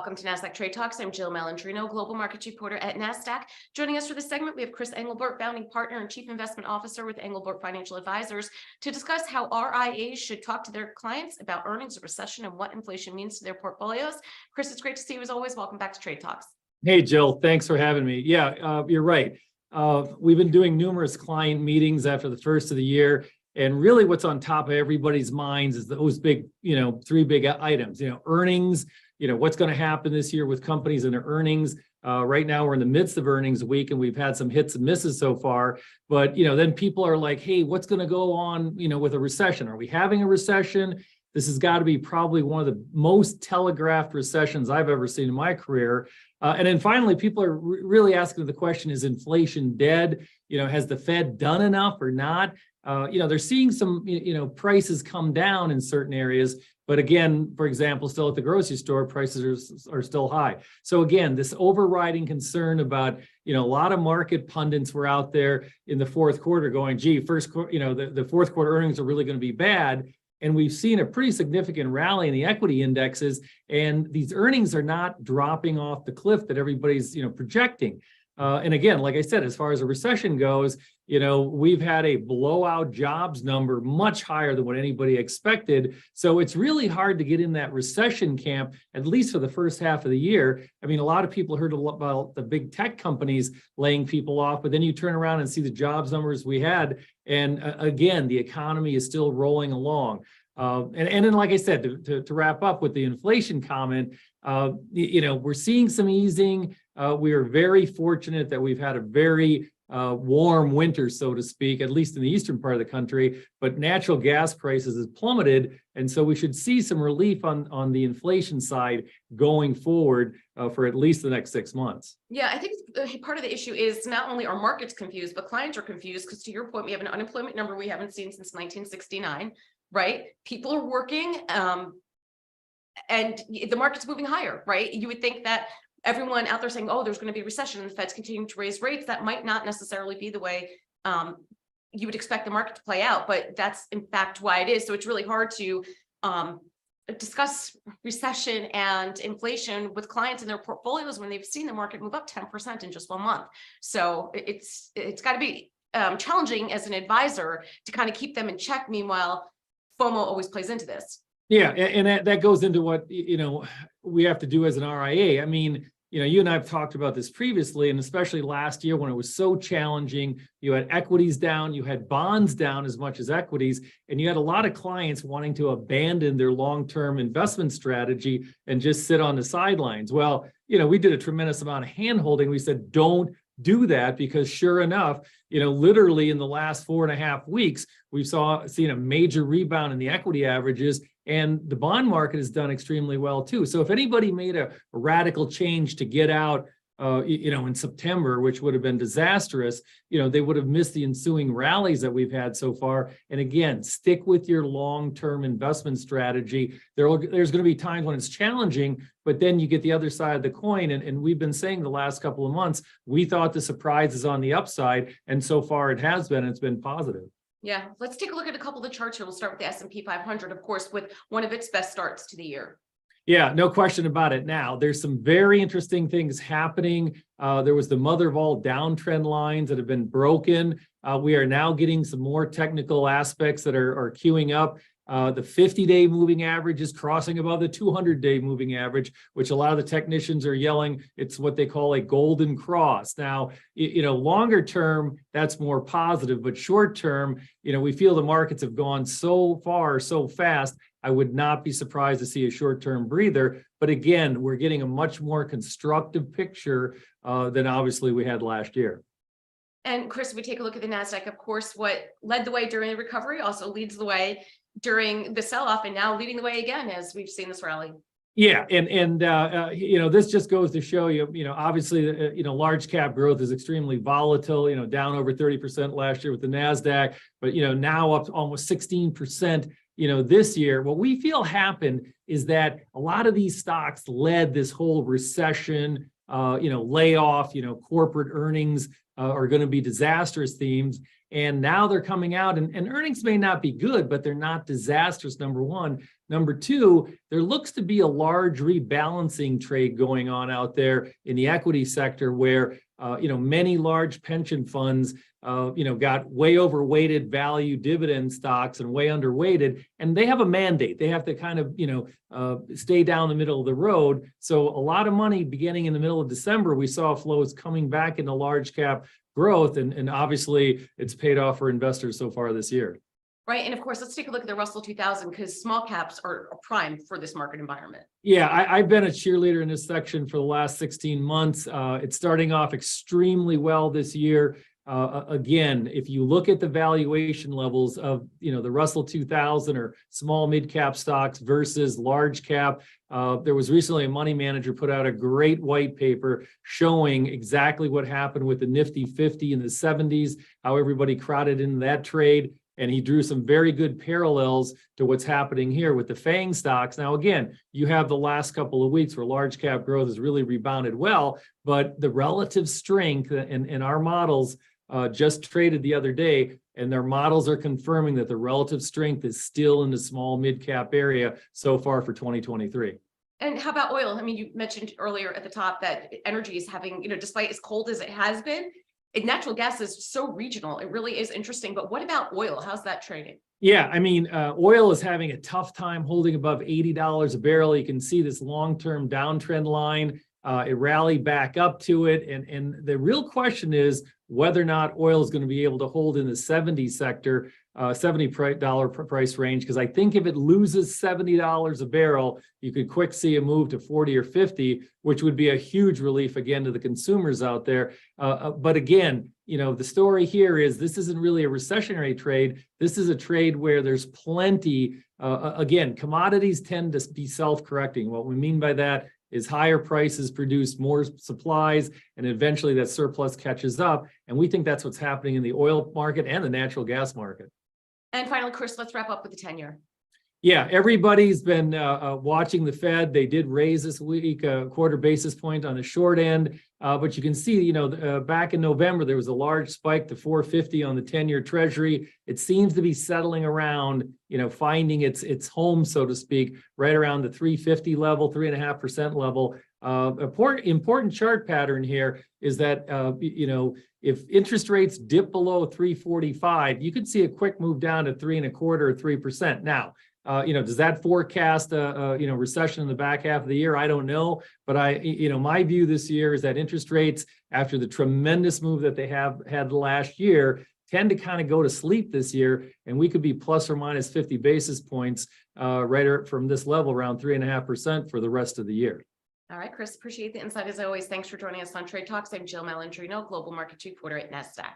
Welcome to NASDAQ Trade Talks. I'm Jill Malandrino, Global Markets Reporter at NASDAQ. Joining us for this segment, we have Chris Englebert, Founding Partner and Chief Investment Officer with Englebert Financial Advisers, to discuss how RIAs should talk to their clients about earnings, recession, and what inflation means to their portfolios. Chris, it's great to see you as always. Welcome back to Trade Talks. Hey, Jill, thanks for having me. Yeah, you're right. We've been doing numerous client meetings after the first of the year. And really what's on top of everybody's minds is those big, three big items, earnings, what's going to happen this year with companies and their earnings. Right now we're in the midst of earnings week and we've had some hits and misses so far. But, then people are like, hey, what's going to go on, with a recession? Are we having a recession? This has got to be probably one of the most telegraphed recessions I've ever seen in my career. And then finally, people are really asking the question, is inflation dead? Has the Fed done enough or not? They're seeing some, prices come down in certain areas. But again, for example, still at the grocery store, prices are still high. So again, this overriding concern about, a lot of market pundits were out there in the fourth quarter going, gee, the fourth quarter earnings are really going to be bad. And we've seen a pretty significant rally in the equity indexes, and these earnings are not dropping off the cliff that everybody's, projecting. And again, like I said, as far as a recession goes, we've had a blowout jobs number much higher than what anybody expected. So it's really hard to get in that recession camp, at least for the first half of the year. I mean, a lot of people heard about the big tech companies laying people off, but then you turn around and see the jobs numbers we had. And again, the economy is still rolling along. And then, like I said, to wrap up with the inflation comment, we're seeing some easing. We are very fortunate that we've had a very warm winter, so to speak, at least in the eastern part of the country, but natural gas prices has plummeted. And so we should see some relief on the inflation side going forward for at least the next 6 months. Yeah, I think part of the issue is not only are markets confused, but clients are confused because, to your point, we have an unemployment number we haven't seen since 1969, right? People are working and the market's moving higher, right? You would think that everyone out there saying, oh, there's going to be a recession and the Fed's continuing to raise rates, that might not necessarily be the way you would expect the market to play out, but that's in fact why it is. So it's really hard to discuss recession and inflation with clients in their portfolios when they've seen the market move up 10% in just 1 month. So it's got to be challenging as an advisor to kind of keep them in check. Meanwhile, FOMO always plays into this. Yeah, and that goes into what, we have to do as an RIA. I mean, you and I have talked about this previously, and especially last year when it was so challenging. You had equities down, you had bonds down as much as equities, and you had a lot of clients wanting to abandon their long-term investment strategy and just sit on the sidelines. Well, we did a tremendous amount of hand-holding. We said, don't do that, because sure enough, literally in the last 4.5 weeks, we've seen a major rebound in the equity averages, and the bond market has done extremely well too. So if anybody made a radical change to get out, in September, which would have been disastrous, they would have missed the ensuing rallies that we've had so far. And again, stick with your long-term investment strategy. There's going to be times when it's challenging, but then you get the other side of the coin. And we've been saying the last couple of months, we thought the surprise is on the upside. And so far it has been, it's been positive. Yeah, let's take a look at a couple of the charts here. We'll start with the S&P 500, of course, with one of its best starts to the year. Yeah, no question about it. Now, there's some very interesting things happening. There was the mother of all downtrend lines that have been broken. We are now getting some more technical aspects that are queuing up. The 50-day moving average is crossing above the 200-day moving average, which a lot of the technicians are yelling it's what they call a golden cross. Now, longer term, that's more positive, but short term, we feel the markets have gone so far, so fast. I would not be surprised to see a short-term breather. But again, we're getting a much more constructive picture than obviously we had last year. And Chris, if we take a look at the NASDAQ, of course, what led the way during the recovery also leads the way during the sell-off, and now leading the way again as we've seen this rally. Yeah, and this just goes to show you, obviously, large cap growth is extremely volatile. Down over 30% last year with the NASDAQ, but now up to almost 16%. This year, what we feel happened is that a lot of these stocks led this whole recession, layoff, corporate earnings are going to be disastrous themes. And now they're coming out and earnings may not be good, but they're not disastrous, number one. Number two, there looks to be a large rebalancing trade going on out there in the equity sector where, many large pension funds, got way overweighted value dividend stocks and way underweighted, and they have a mandate. They have to kind of, stay down the middle of the road. So a lot of money beginning in the middle of December, we saw flows coming back into large cap growth. And obviously it's paid off for investors so far this year. Right. And of course, let's take a look at the Russell 2000 because small caps are prime for this market environment. Yeah, I've been a cheerleader in this section for the last 16 months. It's starting off extremely well this year. Again, if you look at the valuation levels of, the Russell 2000 or small mid cap stocks versus large cap, there was recently a money manager put out a great white paper showing exactly what happened with the Nifty 50 in the 70s, how everybody crowded into that trade. And he drew some very good parallels to what's happening here with the FANG stocks. Now, again, you have the last couple of weeks where large cap growth has really rebounded well, but the relative strength in our models just traded the other day, and their models are confirming that the relative strength is still in the small mid cap area so far for 2023. And how about oil? I mean, you mentioned earlier at the top that energy is having, despite as cold as it has been, natural gas is so regional. It really is interesting. But what about oil? How's that trading? Yeah, I mean, oil is having a tough time holding above $80 a barrel. You can see this long-term downtrend line. It rallied back up to it. And the real question is whether or not oil is going to be able to hold in the 70 sector, $70 price range. Because I think if it loses $70 a barrel, you could quick see a move to 40 or 50, which would be a huge relief again to the consumers out there. But again, the story here is this isn't really a recessionary trade. This is a trade where there's plenty. Again, commodities tend to be self-correcting. What we mean by that is higher prices produce more supplies, and eventually that surplus catches up. And we think that's what's happening in the oil market and the natural gas market. And finally, Chris, let's wrap up with the 10-year. Yeah, everybody's been watching the Fed. They did raise this week a quarter basis point on the short end. But you can see, back in November, there was a large spike to 450 on the 10-year Treasury. It seems to be settling around, finding its home, so to speak, right around the 350 level, 3.5% level. Important chart pattern here is that, if interest rates dip below 345, you could see a quick move down to 3.25 or 3%. Now, does that forecast recession in the back half of the year? I don't know, but my view this year is that interest rates, after the tremendous move that they have had last year, tend to kind of go to sleep this year, and we could be plus or minus 50 basis points right from this level, around 3.5% for the rest of the year. All right, Chris, appreciate the insight as always. Thanks for joining us on Trade Talks. I'm Jill Malandrino, Global Markets Reporter at NASDAQ.